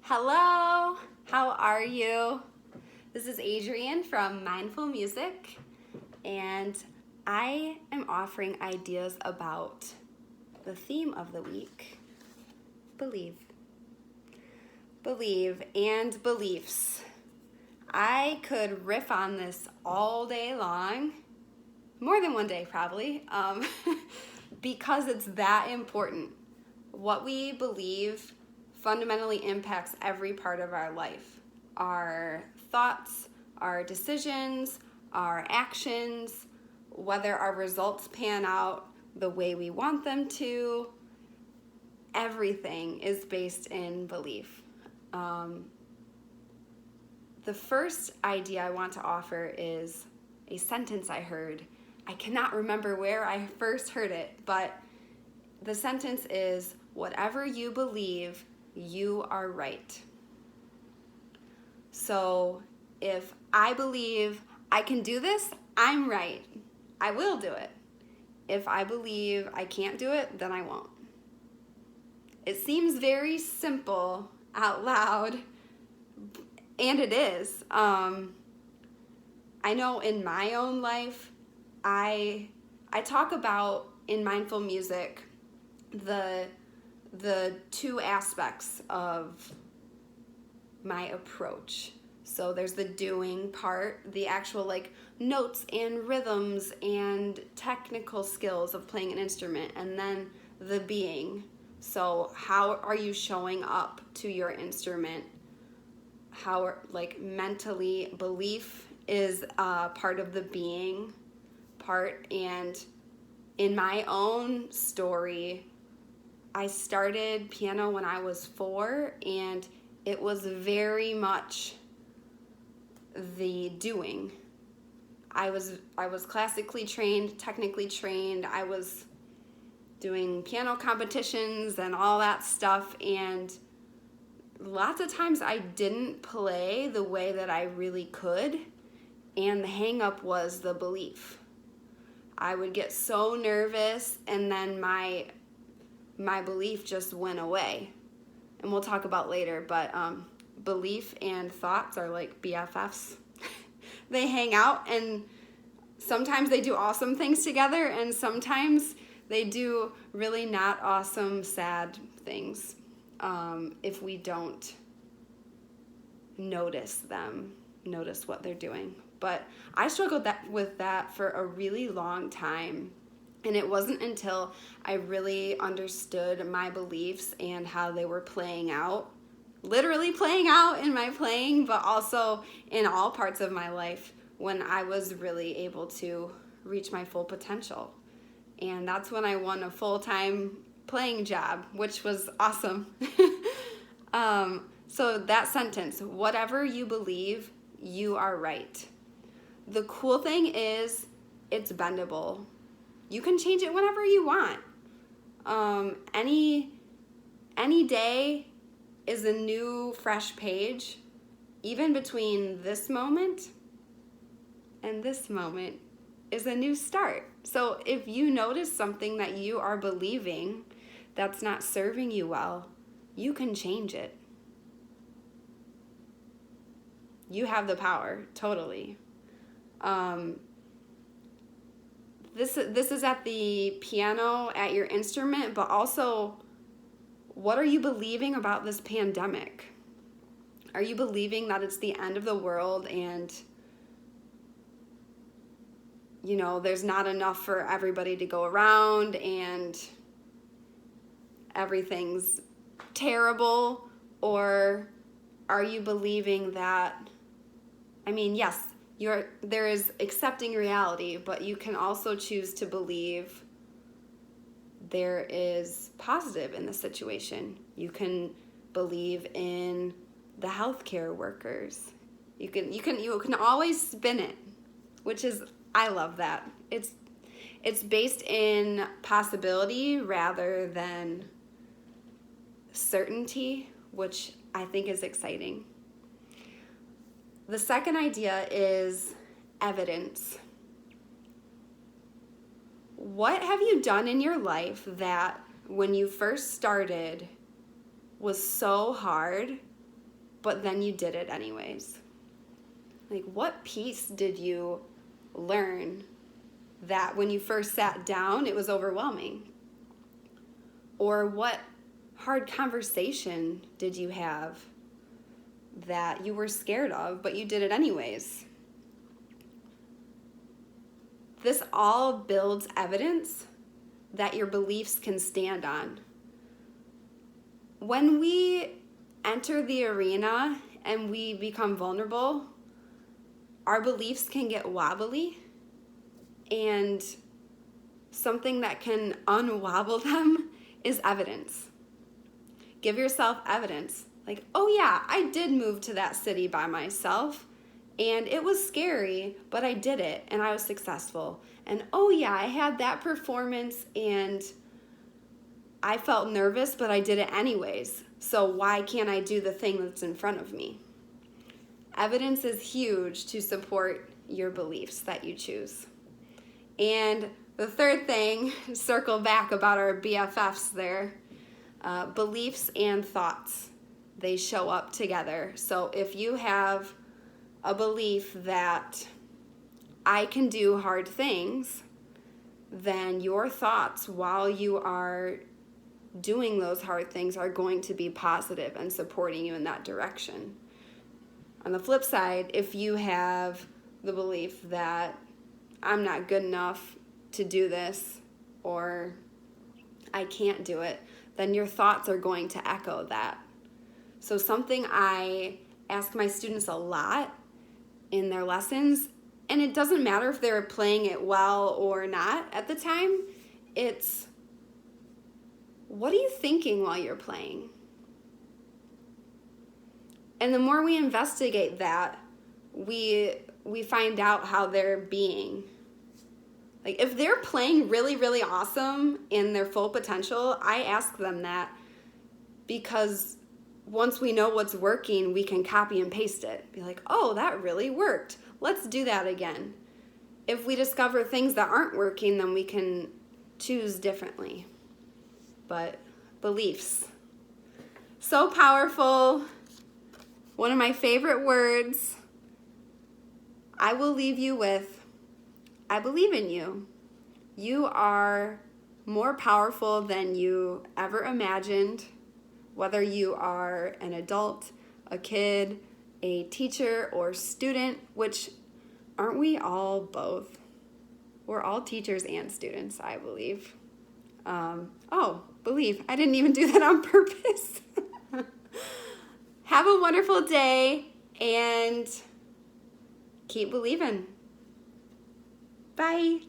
Hello, how are you? This is Adrienne from Mindful Music, and I am offering ideas about the theme of the week: believe. Believe and beliefs. I could riff on this all day long, more than one day probably, because it's that important. What we believe fundamentally impacts every part of our life. Our thoughts, our decisions, our actions, whether our results pan out the way we want them to, everything is based in belief. The first idea I want to offer is a sentence I heard. I cannot remember where I first heard it, but the sentence is, whatever you believe, you are right. So if I believe I can do this, I'm right. I will do it. If I believe I can't do it, then I won't. It seems very simple out loud, and it is. I know in my own life, I talk about in mindful music the two aspects of my approach. So there's the doing part, the actual notes and rhythms and technical skills of playing an instrument, and then the being. So how are you showing up to your instrument? How mentally, belief is part of the being part. And in my own story, I started piano when I was 4, and it was very much the doing. I was classically trained, technically trained. I was doing piano competitions and all that stuff, and lots of times I didn't play the way that I really could, and the hang up was the belief. I would get so nervous, and then my belief just went away. And we'll talk about later, but belief and thoughts are like BFFs. They hang out, and sometimes they do awesome things together, and sometimes they do really not awesome, sad things if we don't notice what they're doing. But I struggled with that for a really long time. And it wasn't until I really understood my beliefs and how they were playing out, literally playing out in my playing, but also in all parts of my life, when I was really able to reach my full potential. And that's when I won a full-time playing job, which was awesome. So that sentence, whatever you believe, you are right. The cool thing is it's bendable. You can change it whenever you want. Any day is a new, fresh page. Even between this moment and this moment is a new start. So if you notice something that you are believing that's not serving you well, you can change it. You have the power, totally. This is at the piano, at your instrument, but also, what are you believing about this pandemic? Are you believing that it's the end of the world and, there's not enough for everybody to go around and everything's terrible? Or are you believing that, yes, there is accepting reality, but you can also choose to believe there is positive in the situation. You can believe in the healthcare workers. You can always spin it, which is, I love that. It's based in possibility rather than certainty, which I think is exciting. The second idea is evidence. What have you done in your life that when you first started was so hard but then you did it anyways? Like, what piece did you learn that when you first sat down, it was overwhelming? Or what hard conversation did you have that you were scared of, but you did it anyways? This all builds evidence that your beliefs can stand on. When we enter the arena and we become vulnerable, our beliefs can get wobbly, and something that can unwobble them is evidence. Give yourself evidence. Like, oh yeah, I did move to that city by myself, and it was scary, but I did it, and I was successful. And oh yeah, I had that performance, and I felt nervous, but I did it anyways. So why can't I do the thing that's in front of me? Evidence is huge to support your beliefs that you choose. And the third thing, circle back about our BFFs there, beliefs and thoughts. They show up together. So if you have a belief that I can do hard things, then your thoughts while you are doing those hard things are going to be positive and supporting you in that direction. On the flip side, if you have the belief that I'm not good enough to do this, or I can't do it, then your thoughts are going to echo that. So something I ask my students a lot in their lessons, and it doesn't matter if they're playing it well or not at the time, it's, what are you thinking while you're playing? And the more we investigate that, we find out how they're being. Like, if they're playing really, really awesome in their full potential, I ask them that because once we know what's working, we can copy and paste it. Be like, oh, that really worked. Let's do that again. If we discover things that aren't working, then we can choose differently. But beliefs, so powerful. One of my favorite words, I will leave you with, I believe in you. You are more powerful than you ever imagined, whether you are an adult, a kid, a teacher, or student, which aren't we all both? We're all teachers and students, I believe. Believe. I didn't even do that on purpose. Have a wonderful day and keep believing. Bye.